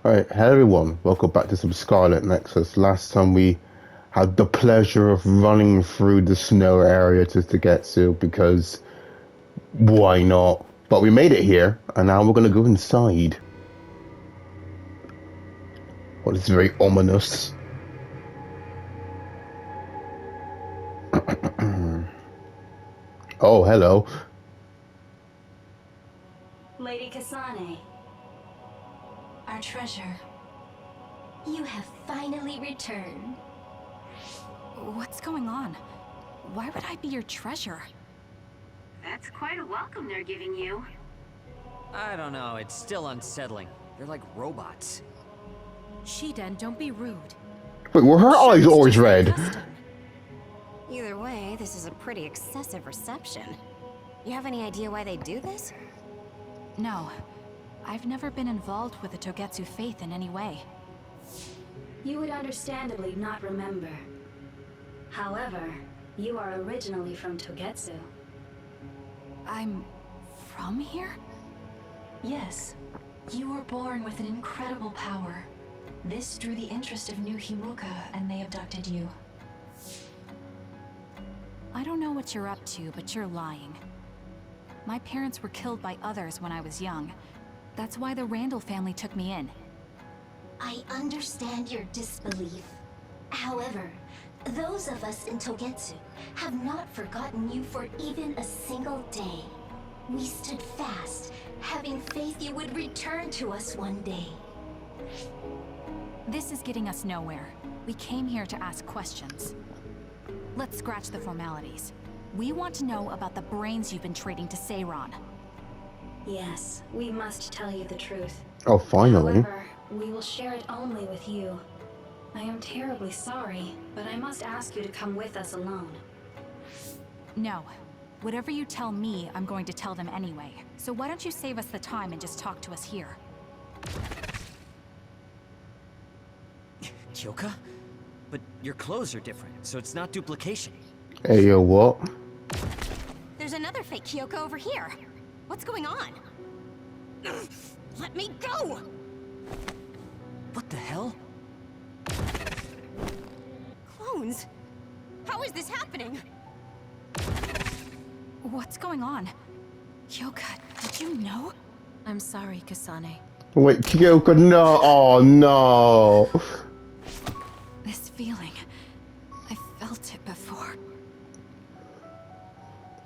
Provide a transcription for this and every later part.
Alright, hello everyone, welcome back to some Scarlet Nexus. Last time we had the pleasure of running through the snow area to get to because why not? But we made it here, and now we're gonna go inside. Well, it's very ominous. Oh, hello. Lady Kasane, our treasure. You have finally returned. What's going on? Why would I be your treasure? That's quite a welcome they're giving you. I don't know, it's still unsettling. They're like robots. Shiden, don't be rude. Wait, were her eyes It's always just their red? custom. Either way, this is a pretty excessive reception. You have any idea why they do this? No. I've never been involved with the Togetsu faith in any way. You would understandably not remember. However, you are originally from Togetsu. I'm from here? Yes. You were born with an incredible power. This drew the interest of New Himuka, and they abducted you. I don't know what you're up to, but you're lying. My parents were killed by others when I was young. That's why the Randall family took me in. I understand your disbelief. However, those of us in Togetsu have not forgotten you for even a single day. We stood fast, having faith you would return to us one day. This is getting us nowhere. We came here to ask questions. Let's scratch the formalities. We want to know about the brains you've been trading to Seiron. Yes, we must tell you the truth. Oh, finally. However, we will share it only with you. I am terribly sorry, but I must ask you to come with us alone. No. Whatever you tell me, I'm going to tell them anyway. So why don't you save us the time and just talk to us here? Kyoka? But your clothes are different, so it's not duplication. Hey, yo, what? There's another fake Kyoko over here. What's going on? Let me go! What the hell? Clones? How is this happening? What's going on? Kyoka, did you know? I'm sorry, Kasane. Wait, Kyoko, no! Oh, no! This feeling. I felt it before.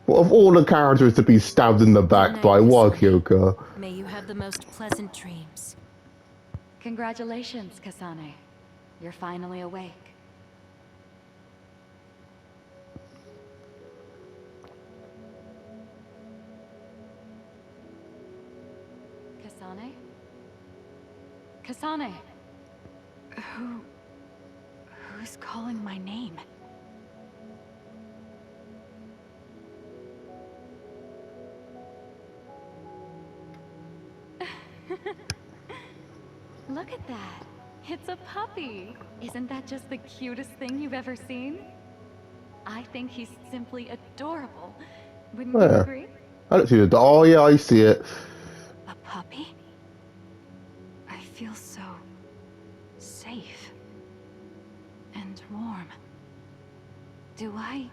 Well, of all the characters to be stabbed in the back by, why Kyoko? May you have the most pleasant dreams. Congratulations, Kasane. You're finally awake. Kasane? Kasane! Who's calling my name? Look at that. It's a puppy. Isn't that just the cutest thing you've ever seen? I think he's simply adorable. Wouldn't you Where? agree? I don't see the. Oh, yeah, I see it. A puppy? I feel so safe and warm. Do I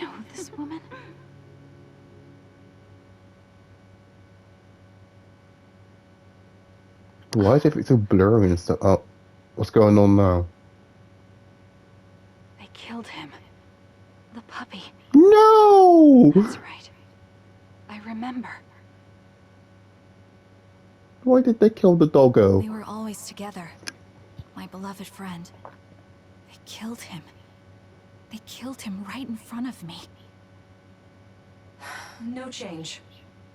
know this woman? Why is everything so blurry and stuff? Oh, what's going on now? They killed him. The puppy. No! That's right. I remember. Why did they kill the doggo? We were always together. My beloved friend. They killed him. They killed him right in front of me. No change.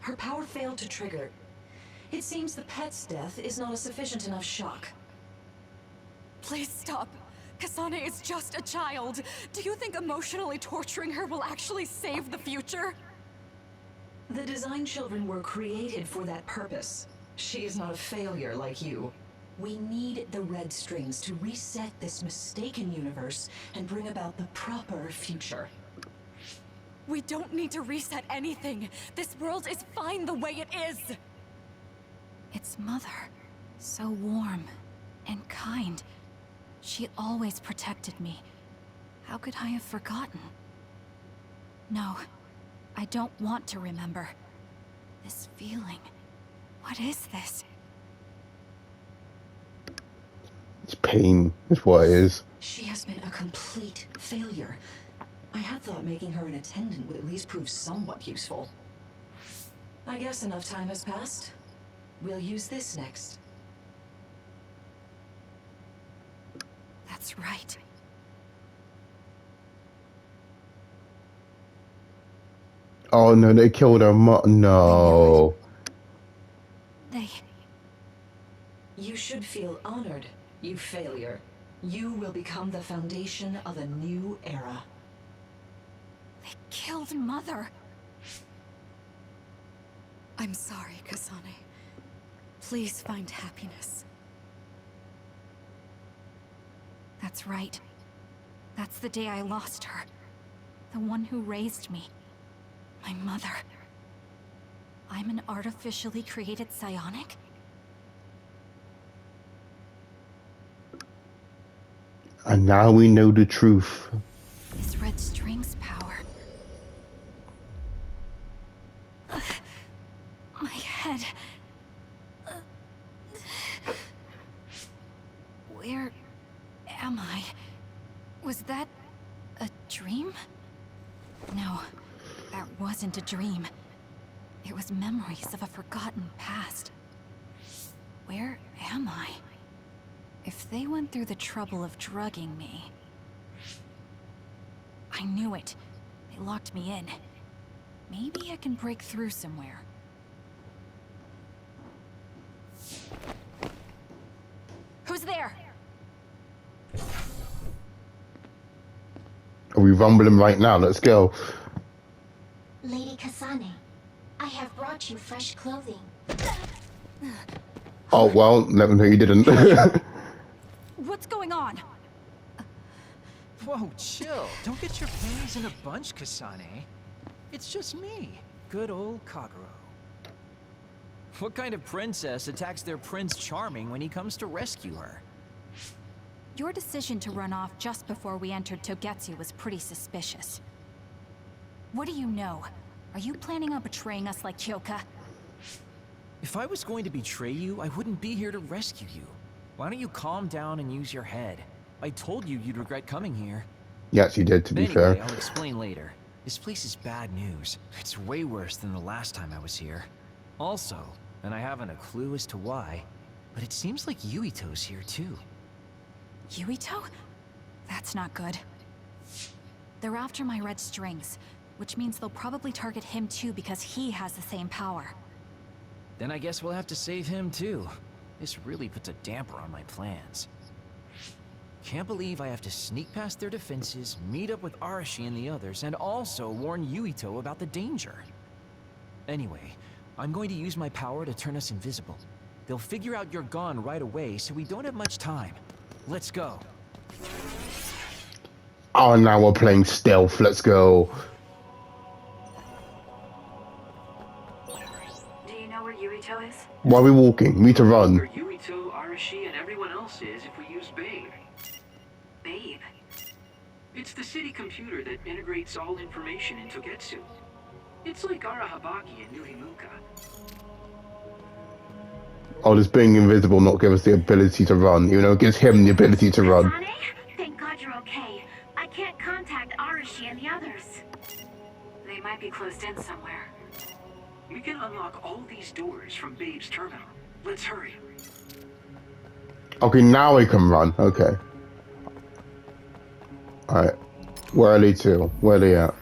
Her power failed to trigger. It seems the pet's death is not a sufficient enough shock. Please stop. Kasane is just a child. Do you think emotionally torturing her will actually save the future? The design children were created for that purpose. She is not a failure like you. We need the red strings to reset this mistaken universe and bring about the proper future. We don't need to reset anything. This world is fine the way it is. It's Mother. So warm and kind. She always protected me. How could I have forgotten? No, I don't want to remember. This feeling. What is this? It's pain, is what it is. She has been a complete failure. I had thought making her an attendant would at least prove somewhat useful. I guess enough time has passed. We'll use this next. That's right. Oh no, they killed her no. They... You should feel honored, you failure. You will become the foundation of a new era. They killed Mother. I'm sorry, Kasane. Please find happiness. That's right. That's the day I lost her. The one who raised me. My mother. I'm an artificially created psionic? And now we know the truth. This red string's power. My head. Where am I? Was that a dream? No, that wasn't a dream. It was memories of a forgotten past. Where am I? If they went through the trouble of drugging me... I knew it. They locked me in. Maybe I can break through somewhere. Who's there? Are we rumbling right now? Let's go. Lady Kasane, I have brought you fresh clothing. Oh well, let me know you didn't. What's going on? Whoa, chill. Don't get your panties in a bunch, Kasane. It's just me, good old Kagero. What kind of princess attacks their Prince Charming when he comes to rescue her? Your decision to run off just before we entered Togetsu was pretty suspicious. What do you know? Are you planning on betraying us like Kyoka? If I was going to betray you, I wouldn't be here to rescue you. Why don't you calm down and use your head? I told you you'd regret coming here. Yes, you did, to be Anyway, fair. I'll explain later. This place is bad news. It's way worse than the last time I was here. Also, and I haven't a clue as to why, but it seems like Yuito's here too. Yuito? That's not good. They're after my red strings, which means they'll probably target him too because he has the same power. Then I guess we'll have to save him too. This really puts a damper on my plans. Can't believe I have to sneak past their defenses, meet up with Arashi and the others, and also warn Yuito about the danger. Anyway, I'm going to use my power to turn us invisible. They'll figure out you're gone right away, so we don't have much time. Let's go. Oh, now we're playing stealth. Let's go. Do you know where Yuito is? Why are we walking? We need to run. Where Yuito, Arashi, and everyone else is if we use Babe. Babe. It's the city computer that integrates all information in Togetsu. It's like Arahabaki and Nuhimuka. Oh, does being invisible not give us the ability to run? You know, it gives him the ability to run. Kasane? Thank God you're okay. I can't contact Arashi and the others. They might be closed in somewhere. We can unlock all these doors from Babe's terminal. Let's hurry. Okay, now we can run. Okay. Alright. Where are they to? Where are they at?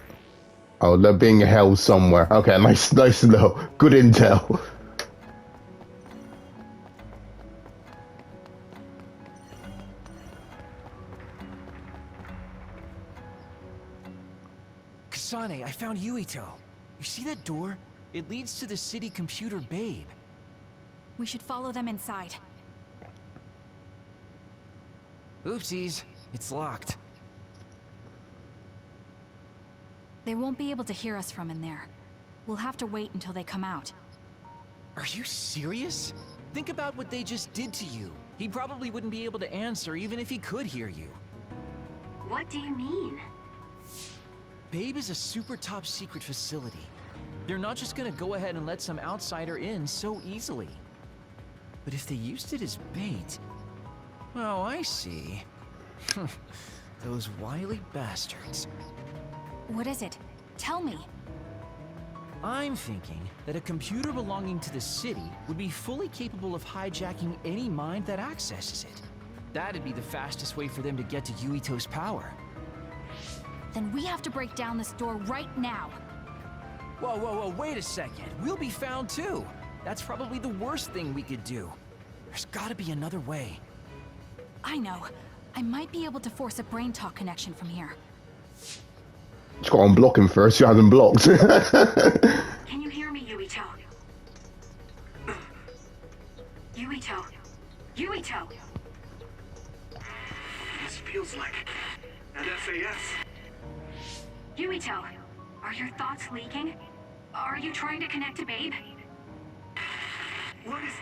Oh, they're being held somewhere. Okay, nice to know. Good intel. Kasane, I found Yuito. You see that door? It leads to the city computer Babe. We should follow them inside. Oopsies, it's locked. They won't be able to hear us from in there. We'll have to wait until they come out. Are you serious? Think about what they just did to you. He probably wouldn't be able to answer even if he could hear you. What do you mean? Babe is a super top secret facility. They're not just gonna go ahead and let some outsider in so easily. But if they used it as bait... Oh, I see. Those wily bastards. What is it? Tell me. I'm thinking that a computer belonging to the city would be fully capable of hijacking any mind that accesses it. That'd be the fastest way for them to get to Yuito's power. Then we have to break down this door right now. Whoa, wait a second. We'll be found too. That's probably the worst thing we could do. There's gotta be another way. I know. I might be able to force a brain talk connection from here. Just got to unblock him first. You haven't blocked. Can you hear me, Yuito? Yuito. Yuito! This feels like an SAS. Yuito, are your thoughts leaking? Are you trying to connect to Babe? What is...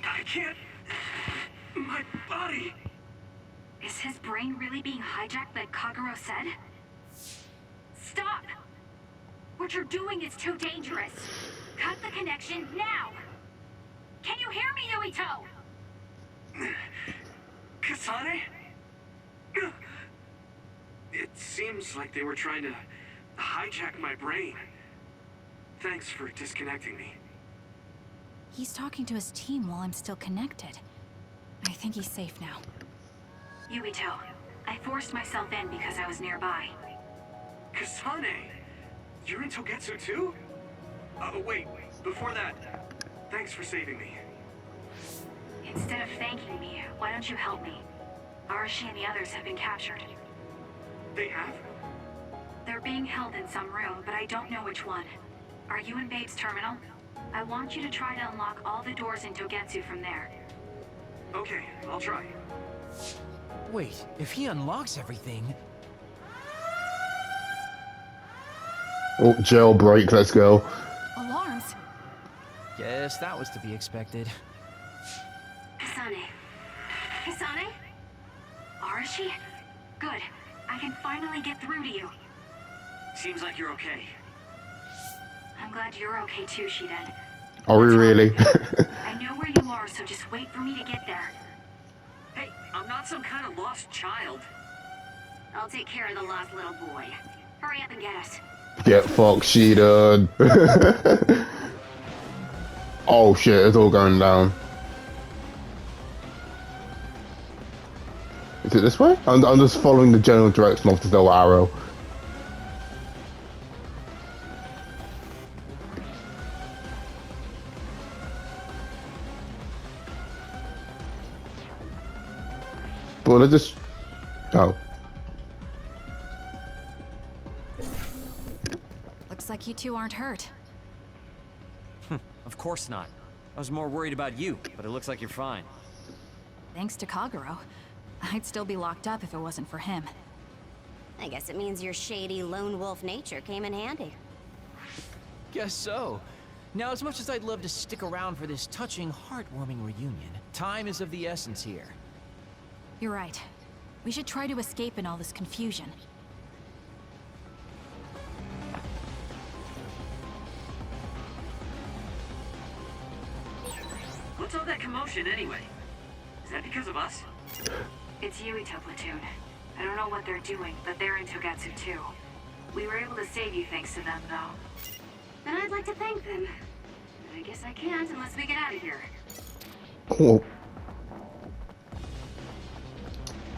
I can't... My body... Is his brain really being hijacked like Kagero said? Stop! What you're doing is too dangerous. Cut the connection now! Can you hear me, Yuito? Kasane? It seems like they were trying to hijack my brain. Thanks for disconnecting me. He's talking to his team while I'm still connected. I think he's safe now. Yuito, I forced myself in because I was nearby. Kasane? You're in Togetsu too? Oh, wait. Before that, thanks for saving me. Instead of thanking me, why don't you help me? Arashi and the others have been captured. They have? They're being held in some room, but I don't know which one. Are you in Babe's terminal? I want you to try to unlock all the doors in Togetsu from there. Okay, I'll try. Wait, if he unlocks everything... Oh, jailbreak. Let's go. Alarms? Guess that was to be expected. Kasane. Kasane? Arashi? Good. I can finally get through to you. Seems like you're okay. I'm glad you're okay too, Shiden. Are we really? I know where you are, so just wait for me to get there. Hey, I'm not some kind of lost child. I'll take care of the lost little boy. Hurry up and get us. Get fucked, she done. Oh shit, it's all going down. Is it this way? I'm just following the general direction of the little arrow. But let's just... Oh. Looks like you two aren't hurt. Of course not. I was more worried about you, but it looks like you're fine. Thanks to Kagero. I'd still be locked up if it wasn't for him. I guess it means your shady lone wolf nature came in handy. Guess so. Now, as much as I'd love to stick around for this touching, heartwarming reunion, time is of the essence here. You're right. We should try to escape in all this confusion. What's all that commotion anyway? Is that because of us? It's Yuito platoon. I don't know what they're doing, but they're in Togetsu too. We were able to save you thanks to them, though. And I'd like to thank them. But I guess I can't unless we get out of here. Cool.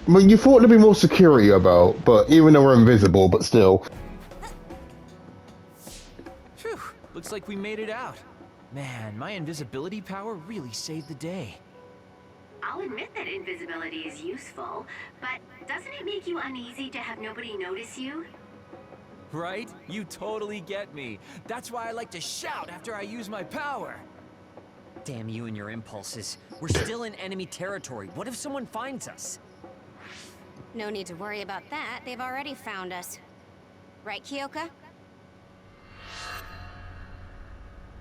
I mean, you thought there'd be more security about, but even though we're invisible, but still. Phew, looks like we made it out. Man, my invisibility power really saved the day. I'll admit that invisibility is useful, but doesn't it make you uneasy to have nobody notice you? Right? You totally get me. That's why I like to shout after I use my power. Damn you and your impulses. We're still in enemy territory. What if someone finds us? No need to worry about that. They've already found us. Right, Kyoka?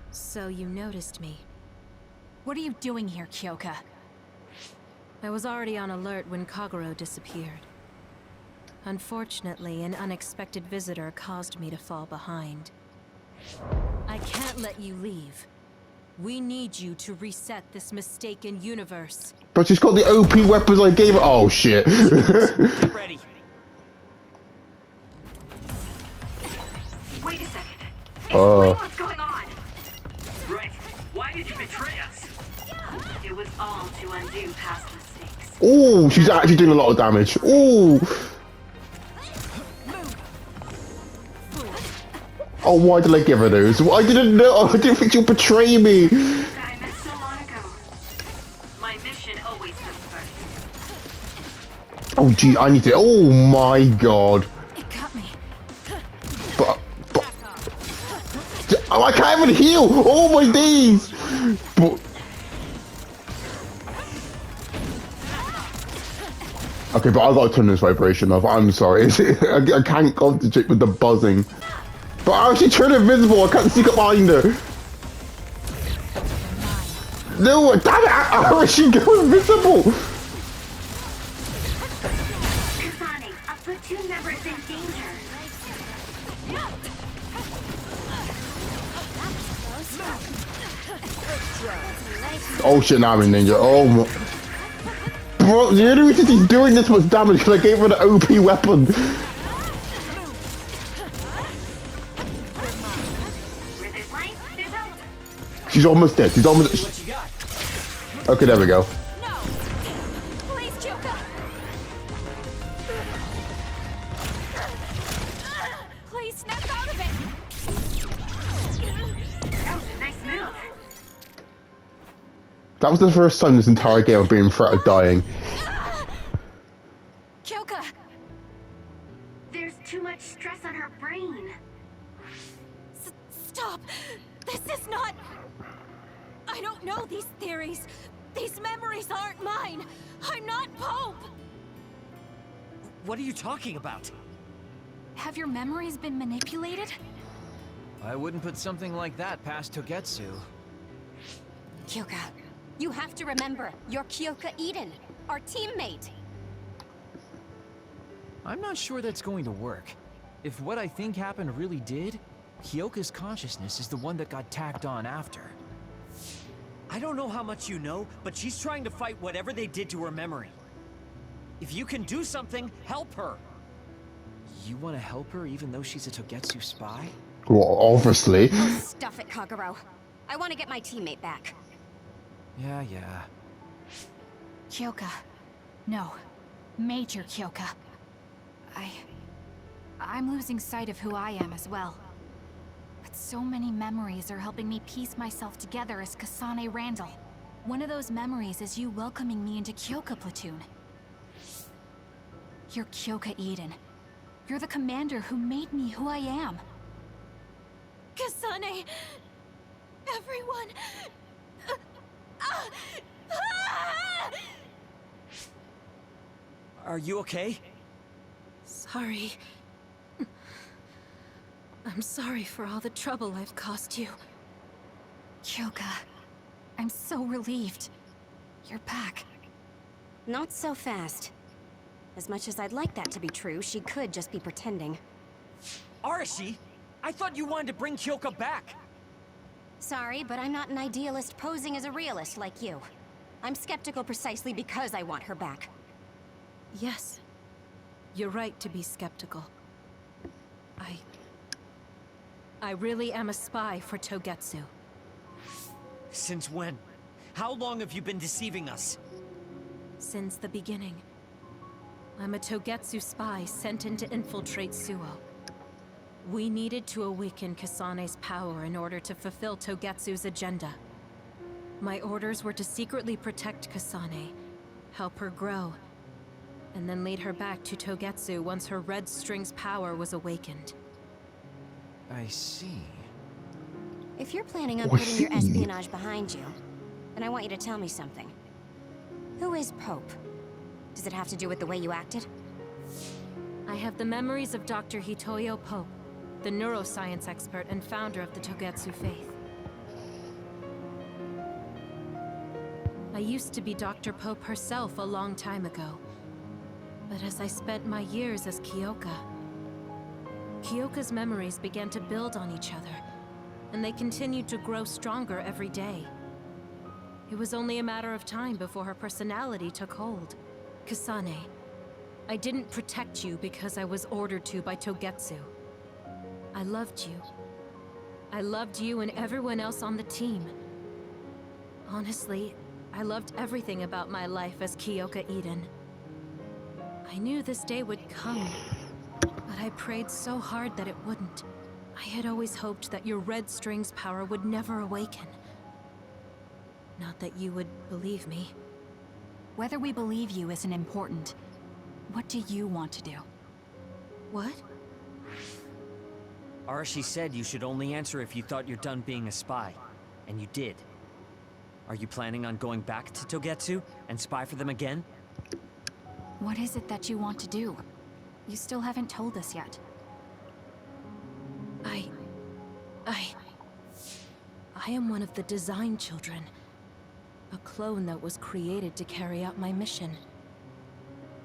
So you noticed me. What are you doing here, Kyoka? I was already on alert when Kagero disappeared. Unfortunately, an unexpected visitor caused me to fall behind. I can't let you leave. We need you to reset this mistaken universe. But she's got the OP weapons I gave her. Oh shit. Get ready. Wait a second. Explain what's going on. Right. Why did you betray us? It was all to undo past mistakes. Oh, she's actually doing a lot of damage. Oh. Oh, why did I give her those? I didn't know. I didn't think you'd betray me. That I met so long ago. My mission always comes first. Oh, gee, I need to. Oh my god. It got me. But oh, I can't even heal. Oh my days. But, okay, but I gotta turn this vibration off. I'm sorry. I can't concentrate with the buzzing. But I actually turned invisible. I can't sneak up behind her. No, damn it! How is she going invisible? Kasane, a platoon member is in danger. Oh shit! Now I'm in danger. Oh my. Bro, the only reason he's doing this much damage because I gave her the OP weapon. She's almost dead. She's almost. Okay, there we go. No! Please, Kyoka! Please snap out of it! That was a nice move. That was the first time this entire game I've been in threat of dying. Kyoka! There's too much stress on her brain. Stop! This is not... I don't know these theories. These memories aren't mine. I'm not Pope. What are you talking about? Have your memories been manipulated? I wouldn't put something like that past Togetsu. Kyoka, you have to remember, you're Kyoka Eden, our teammate. I'm not sure that's going to work. If what I think happened really did, Kyoka's consciousness is the one that got tacked on after. I don't know how much you know, but she's trying to fight whatever they did to her memory. If you can do something, help her. You want to help her even though she's a Togetsu spy? Well, obviously. Oh, stuff it, Kagero. I want to get my teammate back. Yeah. Kyoka. No. Major Kyoka. I'm losing sight of who I am as well. But so many memories are helping me piece myself together as Kasane Randall. One of those memories is you welcoming me into Kyoka Platoon. You're Kyoka Eden. You're the commander who made me who I am. Kasane! Everyone! Are you okay? Sorry. I'm sorry for all the trouble I've caused you. Kyoka, I'm so relieved. You're back. Not so fast. As much as I'd like that to be true, she could just be pretending. Arashi! I thought you wanted to bring Kyoka back! Sorry, but I'm not an idealist posing as a realist like you. I'm skeptical precisely because I want her back. Yes. You're right to be skeptical. I really am a spy for Togetsu. Since when? How long have you been deceiving us? Since the beginning. I'm a Togetsu spy sent in to infiltrate Suo. We needed to awaken Kasane's power in order to fulfill Togetsu's agenda. My orders were to secretly protect Kasane, help her grow, and then lead her back to Togetsu once her Red String's power was awakened. I see. If you're planning on putting your espionage behind you, then I want you to tell me something. Who is Pope? Does it have to do with the way you acted? I have the memories of Dr. Hitoyo Pope, the neuroscience expert and founder of the Togetsu faith. I used to be Dr. Pope herself a long time ago. But as I spent my years as Kyoka's memories began to build on each other, and they continued to grow stronger every day. It was only a matter of time before her personality took hold. Kasane, I didn't protect you because I was ordered to by Togetsu. I loved you. I loved you and everyone else on the team. Honestly, I loved everything about my life as Kyoka Eden. I knew this day would come, but I prayed so hard that it wouldn't. I had always hoped that your Red String's power would never awaken. Not that you would believe me. Whether we believe you isn't important. What do you want to do? What? Arashi said you should only answer if you thought you're done being a spy. And you did. Are you planning on going back to Togetsu and spy for them again? What is it that you want to do? You still haven't told us yet. I am one of the design children. A clone that was created to carry out my mission.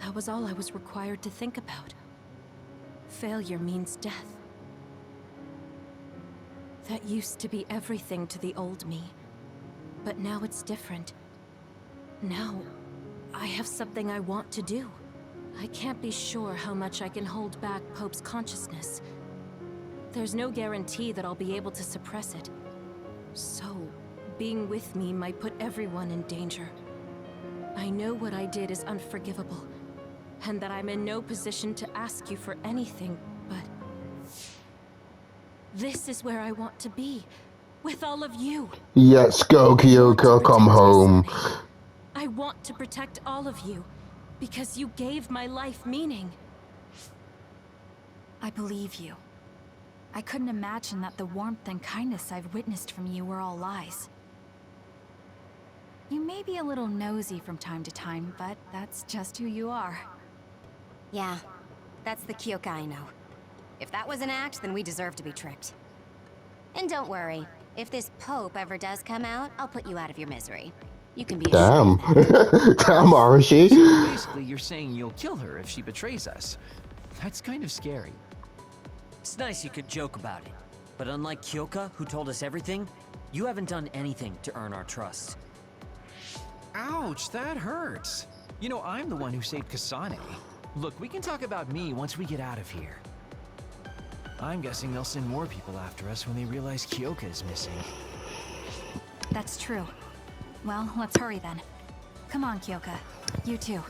That was all I was required to think about. Failure means death. That used to be everything to the old me. But now it's different. Now, I have something I want to do. I can't be sure how much I can hold back Pope's consciousness. There's no guarantee that I'll be able to suppress it. So, being with me might put everyone in danger. I know what I did is unforgivable, and that I'm in no position to ask you for anything, but... this is where I want to be, with all of you. Yes, go, Kyoka, come home. I want to protect all of you, because you gave my life meaning. I believe you. I couldn't imagine that the warmth and kindness I've witnessed from you were all lies. You may be a little nosy from time to time, but that's just who you are. Yeah, that's the Kyoka I know. If that was an act, then we deserve to be tricked. And don't worry, if this Pope ever does come out, I'll put you out of your misery. You can be Damn. Damn, Arashi. So basically, you're saying you'll kill her if she betrays us. That's kind of scary. It's nice you could joke about it. But unlike Kyoka, who told us everything, you haven't done anything to earn our trust. Ouch, that hurts. You know, I'm the one who saved Kasane. Look, we can talk about me once we get out of here. I'm guessing they'll send more people after us when they realize Kyoka is missing. That's true. Well, let's hurry then. Come on, Kyoka. You too.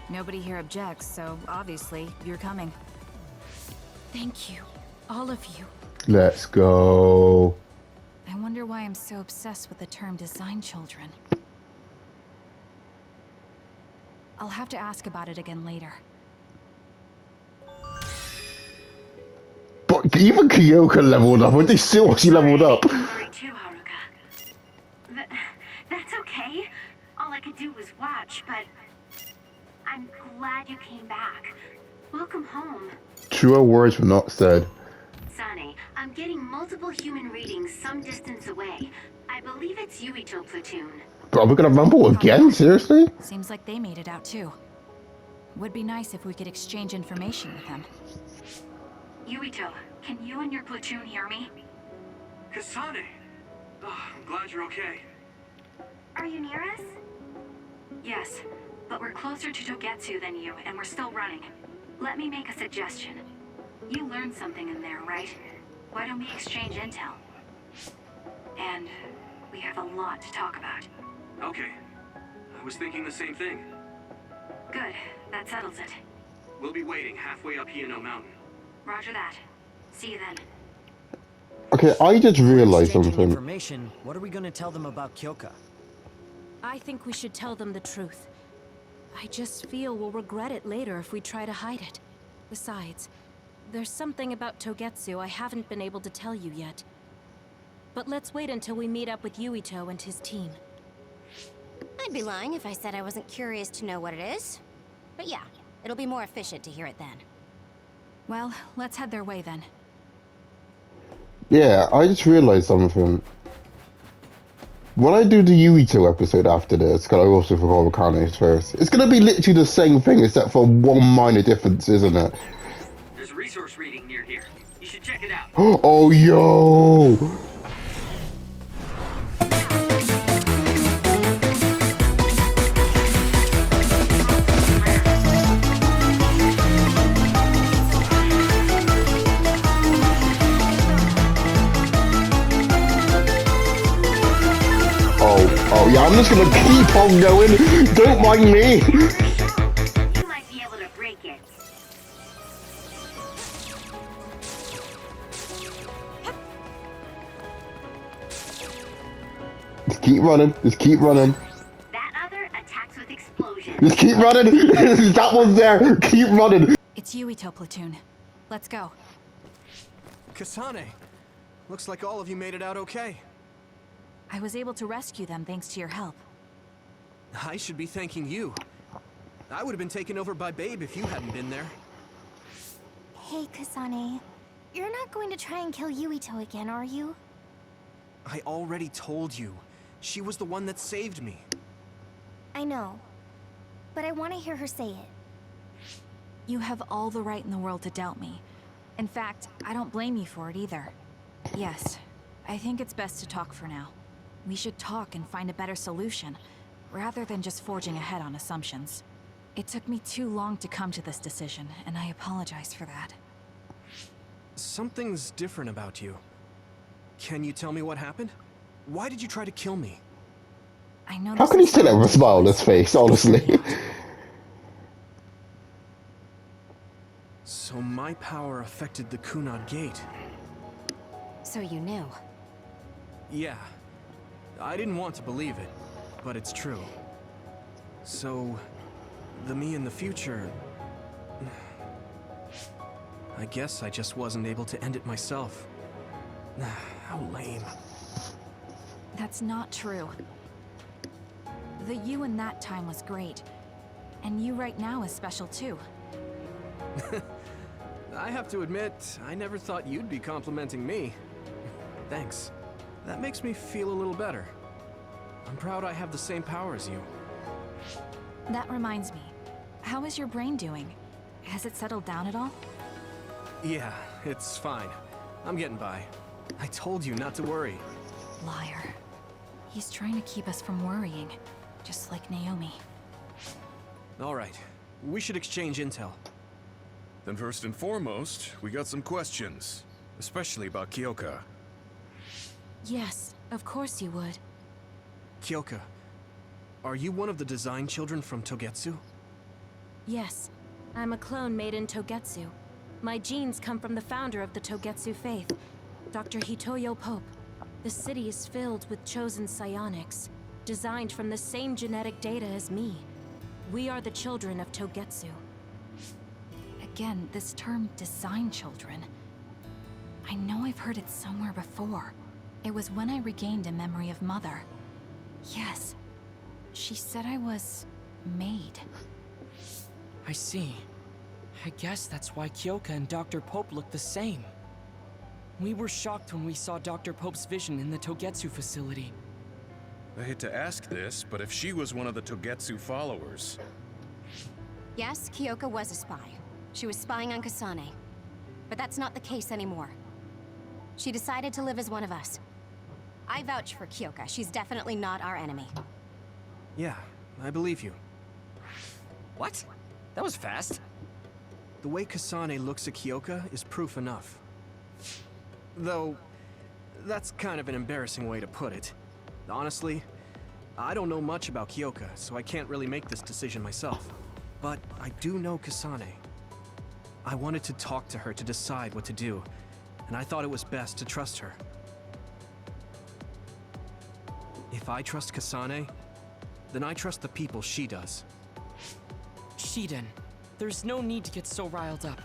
Nobody here objects, so obviously you're coming. Thank you, all of you. Let's go. I wonder why I'm so obsessed with the term design children. I'll have to ask about it again later. But even Kyoka leveled up. When they still she leveled up. Sorry too, Haruka. That's okay. All I could do was watch, but I'm glad you came back. Welcome home. Truer words were not said. Sonny, I'm getting multiple human readings some distance away. I believe it's Yuito platoon. But are we gonna rumble again? Seriously? Seems like they made it out too. Would be nice if we could exchange information with them. Yuito, can you and your platoon hear me? Kasane! Oh, I'm glad you're okay. Are you near us? Yes, but we're closer to Togetsu than you, and we're still running. Let me make a suggestion. You learned something in there, right? Why don't we exchange intel? And we have a lot to talk about. Okay. I was thinking the same thing. Good, that settles it. We'll be waiting halfway up Hino Mountain. Roger that. See you then. Okay, I just realized Exchanging something. information, what are we gonna tell them about Kyoka? I think we should tell them the truth. I just feel we'll regret it later if we try to hide it. Besides, there's something about Togetsu I haven't been able to tell you yet. But let's wait until we meet up with Yuito and his team. I'd be lying if I said I wasn't curious to know what it is. But yeah, it'll be more efficient to hear it then. Well, let's head their way then. Yeah, I just realized something. When I do the Yuito episode after this, because I also forgot Akane's first, it's gonna be literally the same thing except for one minor difference, isn't it? There's a resource reading near here. You should check it out. Oh, yo! Oh yeah, I'm just gonna keep on going. Don't mind me. You might be able to break it. Just keep running. Just keep running. That other attacks with explosions. Just keep running. That one's there. Keep running. It's Yuito platoon. Let's go. Kasane, looks like all of you made it out okay. I was able to rescue them thanks to your help. I should be thanking you. I would have been taken over by Babe if you hadn't been there. Hey, Kasane. You're not going to try and kill Yuito again, are you? I already told you. She was the one that saved me. I know. But I want to hear her say it. You have all the right in the world to doubt me. In fact, I don't blame you for it either. Yes, I think it's best to talk for now. We should talk and find a better solution, rather than just forging ahead on assumptions. It took me too long to come to this decision, and I apologize for that. Something's different about you. Can you tell me what happened? Why did you try to kill me? I know. How can he still have a smile on his face, honestly? So my power affected the Kunad Gate. So you knew. Yeah. I didn't want to believe it, but it's true. So, the me in the future... I guess I just wasn't able to end it myself. How lame. That's not true. The you in that time was great. And you right now is special too. I have to admit, I never thought you'd be complimenting me. Thanks. That makes me feel a little better. I'm proud I have the same power as you. That reminds me. How is your brain doing? Has it settled down at all? Yeah, it's fine. I'm getting by. I told you not to worry. Liar. He's trying to keep us from worrying, just like Naomi. Alright, we should exchange intel. Then first and foremost, we got some questions. Especially about Kyoka. Yes, of course you would. Kyoka, are you one of the design children from Togetsu? Yes, I'm a clone made in Togetsu. My genes come from the founder of the Togetsu faith, Dr. Hitoyo Pope. The city is filled with chosen psionics, designed from the same genetic data as me. We are the children of Togetsu. Again, this term design children. I know I've heard it somewhere before. It was when I regained a memory of Mother. Yes. She said I was... made. I see. I guess that's why Kyoka and Dr. Pope look the same. We were shocked when we saw Dr. Pope's vision in the Togetsu facility. I hate to ask this, but if she was one of the Togetsu followers... Yes, Kyoka was a spy. She was spying on Kasane. But that's not the case anymore. She decided to live as one of us. I vouch for Kyoka. She's definitely not our enemy. Yeah, I believe you. What? That was fast. The way Kasane looks at Kyoka is proof enough. Though, that's kind of an embarrassing way to put it. Honestly, I don't know much about Kyoka, so I can't really make this decision myself. But I do know Kasane. I wanted to talk to her to decide what to do, and I thought it was best to trust her. If I trust Kasane, then I trust the people she does. Shiden, there's no need to get so riled up.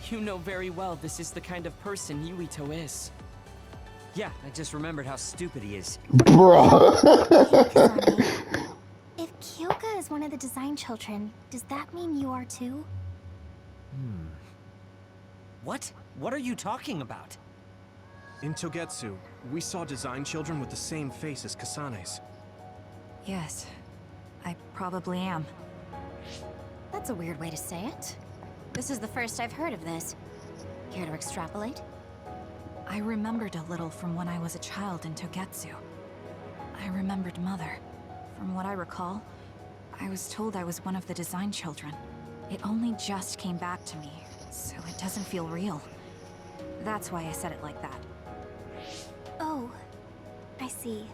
You know very well this is the kind of person Yuito is. Yeah, I just remembered how stupid he is. Bruh. If Kyoka is one of the design children, does that mean you are too? What? What are you talking about? In Togetsu, we saw design children with the same face as Kasane's. Yes, I probably am. That's a weird way to say it. This is the first I've heard of this. Care to extrapolate? I remembered a little from when I was a child in Togetsu. I remembered Mother. From what I recall, I was told I was one of the design children. It only just came back to me, so it doesn't feel real. That's why I said it like that. Oh, I see.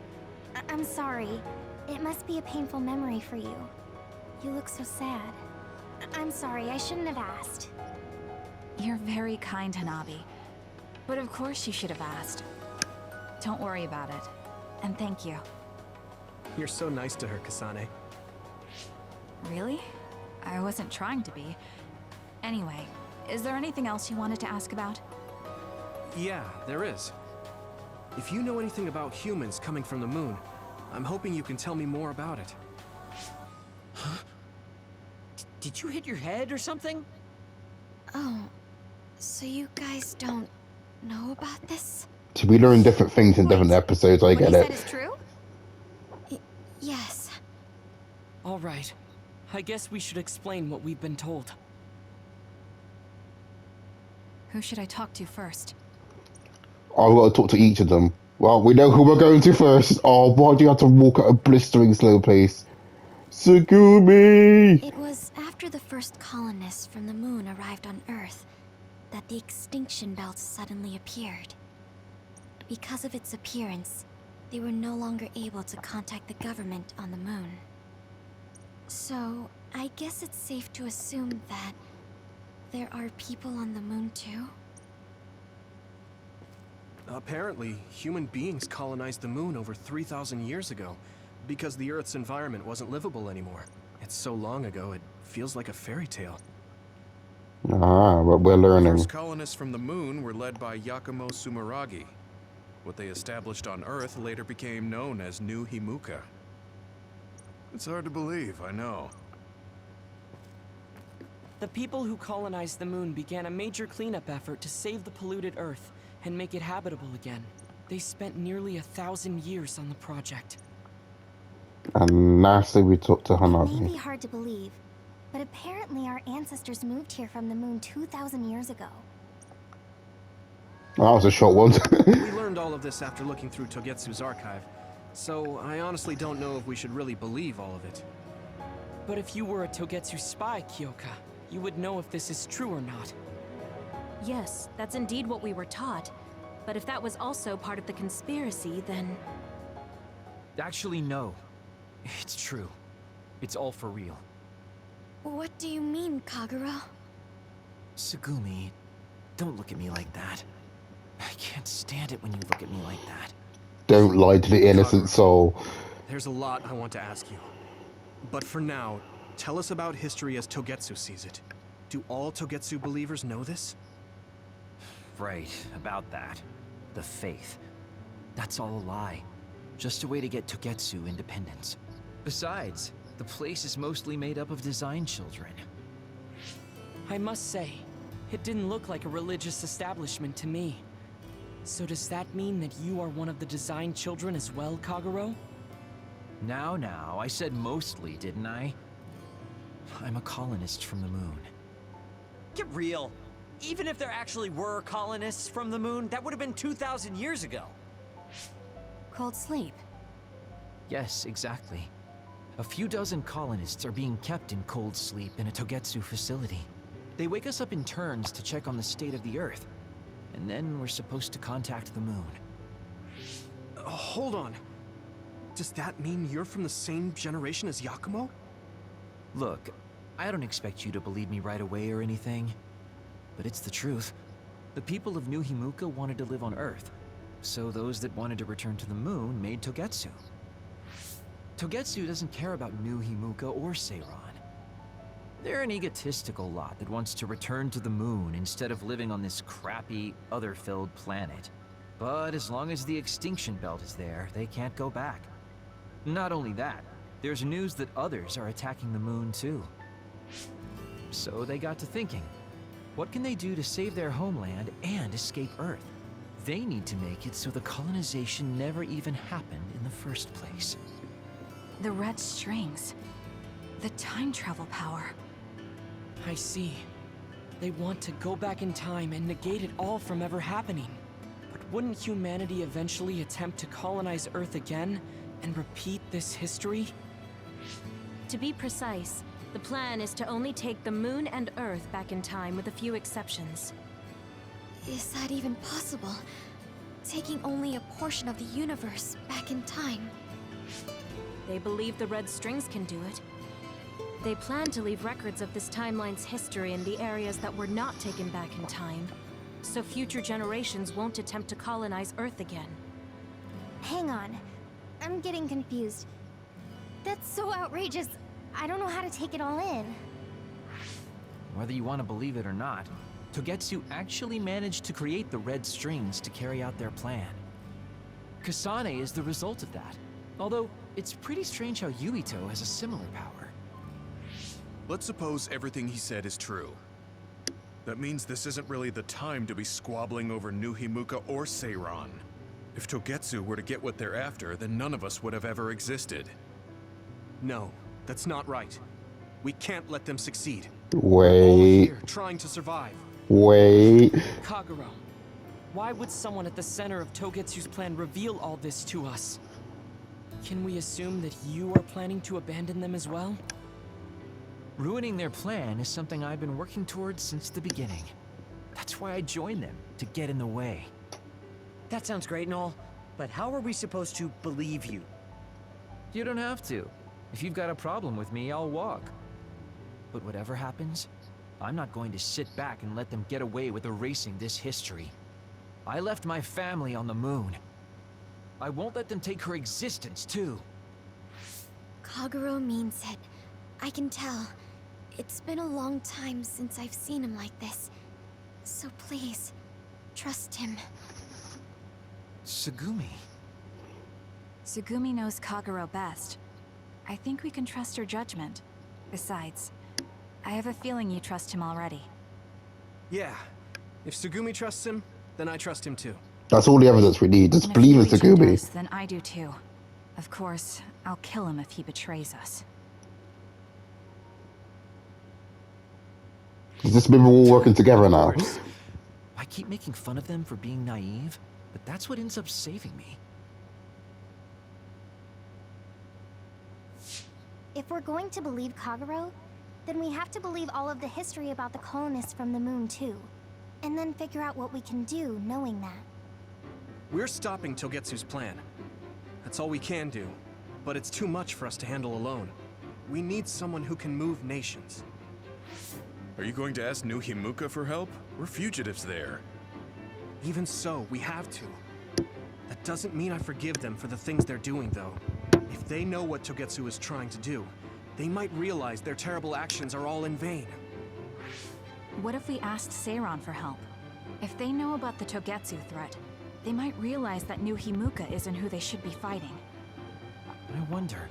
I'm sorry. It must be a painful memory for you. You look so sad. I'm sorry, I shouldn't have asked. You're very kind, Hanabi. But of course you should have asked. Don't worry about it. And thank you. You're so nice to her, Kasane. Really? I wasn't trying to be. Anyway, is there anything else you wanted to ask about? Yeah, there is. If you know anything about humans coming from the moon, I'm hoping you can tell me more about it. Huh? Did you hit your head or something? Oh, so you guys don't know about this? So we learn different things in different episodes, I get it. What he said is true? Yes. All right. I guess we should explain what we've been told. Who should I talk to first? I've got to talk to each of them. Well, we know who we're going to first. Oh, why do you have to walk at a blistering slow pace? Tsugumi! It was after the first colonists from the moon arrived on Earth that the extinction belt suddenly appeared. Because of its appearance, they were no longer able to contact the government on the moon. So, I guess it's safe to assume that there are people on the moon too? Apparently, human beings colonized the moon over 3,000 years ago, because the Earth's environment wasn't livable anymore. It's so long ago, it feels like a fairy tale. Ah, but we're learning. First colonists from the moon were led by Yakumo Sumeragi. What they established on Earth later became known as New Himuka. It's hard to believe, I know. The people who colonized the moon began a major cleanup effort to save the polluted Earth and make it habitable again. They spent nearly 1,000 years on the project. And lastly, we talked to It may Hanabi. be hard to believe, but apparently our ancestors moved here from the moon 2,000 years ago. Oh, that was a short one. We learned all of this after looking through Togetsu's archive, so I honestly don't know if we should really believe all of it. But if you were a Togetsu spy, Kyoka, you would know if this is true or not. Yes, that's indeed what we were taught. But if that was also part of the conspiracy, then... Actually, no. It's true. It's all for real. What do you mean, Kagura? Tsugumi, don't look at me like that. I can't stand it when you look at me like that. Don't lie to the innocent soul. There's a lot I want to ask you. But for now, tell us about history as Togetsu sees it. Do all Togetsu believers know this? Right, about that. The faith. That's all a lie. Just a way to get Togetsu independence. Besides, the place is mostly made up of design children. I must say, it didn't look like a religious establishment to me. So does that mean that you are one of the design children as well, Kaguro? Now, I said mostly, didn't I? I'm a colonist from the moon. Get real. Even if there actually were colonists from the moon, that would have been 2,000 years ago. Cold sleep. Yes, exactly. A few dozen colonists are being kept in cold sleep in a Togetsu facility. They wake us up in turns to check on the state of the Earth. And then we're supposed to contact the moon. Hold on. Does that mean you're from the same generation as Yakumo? Look, I don't expect you to believe me right away or anything. But it's the truth. The people of New Himuka wanted to live on Earth. So those that wanted to return to the moon made Togetsu. Togetsu doesn't care about New Himuka or Seiran. They're an egotistical lot that wants to return to the moon instead of living on this crappy, other-filled planet. But as long as the extinction belt is there, they can't go back. Not only that, there's news that others are attacking the moon too. So they got to thinking, what can they do to save their homeland and escape Earth? They need to make it so the colonization never even happened in the first place. The red strings. The time travel power. I see. They want to go back in time and negate it all from ever happening. But wouldn't humanity eventually attempt to colonize Earth again and repeat this history? To be precise, the plan is to only take the moon and Earth back in time with a few exceptions. Is that even possible? Taking only a portion of the universe back in time. They believe the red strings can do it. They plan to leave records of this timeline's history in the areas that were not taken back in time, so future generations won't attempt to colonize Earth again. Hang on. I'm getting confused. That's so outrageous. I don't know how to take it all in. Whether you want to believe it or not, Togetsu actually managed to create the red strings to carry out their plan. Kasane is the result of that, although it's pretty strange how Yuito has a similar power. Let's suppose everything he said is true. That means this isn't really the time to be squabbling over New Himuka or Seiran. If Togetsu were to get what they're after, then none of us would have ever existed. No, that's not right. We can't let them succeed. Wait. Here, trying to survive. Wait. Kagero, why would someone at the center of Togetsu's plan reveal all this to us? Can we assume that you are planning to abandon them as well? Ruining their plan is something I've been working towards since the beginning. That's why I joined them, to get in the way. That sounds great and all, but how are we supposed to believe you? You don't have to. If you've got a problem with me, I'll walk. But whatever happens, I'm not going to sit back and let them get away with erasing this history. I left my family on the moon. I won't let them take her existence, too. Kagero means it. I can tell. It's been a long time since I've seen him like this. So please, trust him. Tsugumi. Tsugumi knows Kagero best. I think we can trust her judgment. Besides, I have a feeling you trust him already. Yeah. If Tsugumi trusts him, then I trust him too. That's all the evidence we need. Just believe in Tsugumi. Does, then I do too. Of course, I'll kill him if he betrays us. Is this maybe we're all working together now? I keep making fun of them for being naive, but that's what ends up saving me. If we're going to believe Kagero, then we have to believe all of the history about the colonists from the moon too. And then figure out what we can do knowing that. We're stopping Togetsu's plan. That's all we can do. But it's too much for us to handle alone. We need someone who can move nations. Are you going to ask New Himuka for help? We're fugitives there. Even so, we have to. That doesn't mean I forgive them for the things they're doing, though. If they know what Togetsu is trying to do, they might realize their terrible actions are all in vain. What if we asked Seiran for help? If they know about the Togetsu threat, they might realize that New Himuka isn't who they should be fighting. I wonder.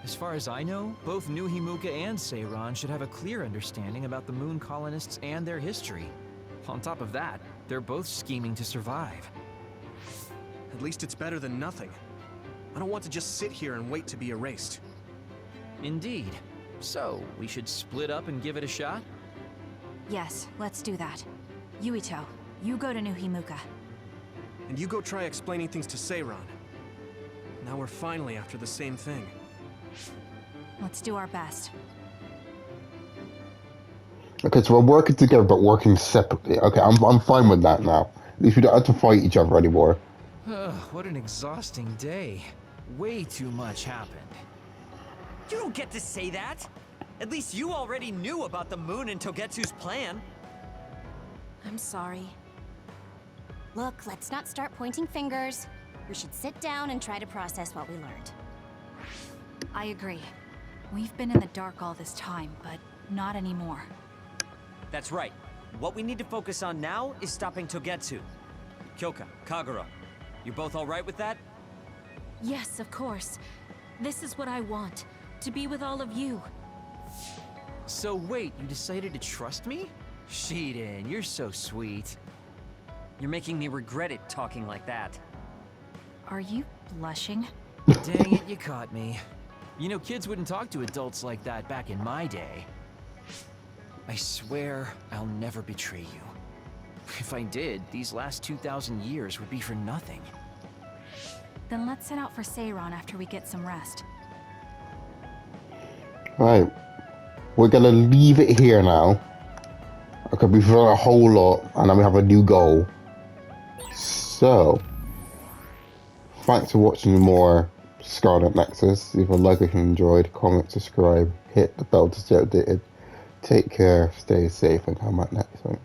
As far as I know, both New Himuka and Seiran should have a clear understanding about the moon colonists and their history. On top of that, they're both scheming to survive. At least it's better than nothing. I don't want to just sit here and wait to be erased. Indeed. So, we should split up and give it a shot? Yes, let's do that. Yuito, you go to New Himuka. And you go try explaining things to Seiran. Now we're finally after the same thing. Let's do our best. Okay, so we're working together but working separately. Okay, I'm fine with that now. At least we don't have to fight each other anymore. What an exhausting day. Way too much happened. You don't get to say that! At least you already knew about the moon and Togetsu's plan. I'm sorry. Look, let's not start pointing fingers. We should sit down and try to process what we learned. I agree. We've been in the dark all this time, but not anymore. That's right. What we need to focus on now is stopping Togetsu. Kyoka, Kagero, you both alright with that? Yes, of course. This is what I want. To be with all of you. So wait, you decided to trust me? Shiden, you're so sweet. You're making me regret it talking like that. Are you blushing? Dang it, you caught me. You know, kids wouldn't talk to adults like that back in my day. I swear I'll never betray you. If I did, these last 2,000 years would be for nothing. Then let's set out for Seiron after we get some rest. Right. We're gonna leave it here now. Okay, we've done a whole lot, and then we have a new goal. So, thanks for watching more Scarlet Nexus. Leave a like if you enjoyed, comment, subscribe, hit the bell to stay updated. Take care, stay safe, and come back next time.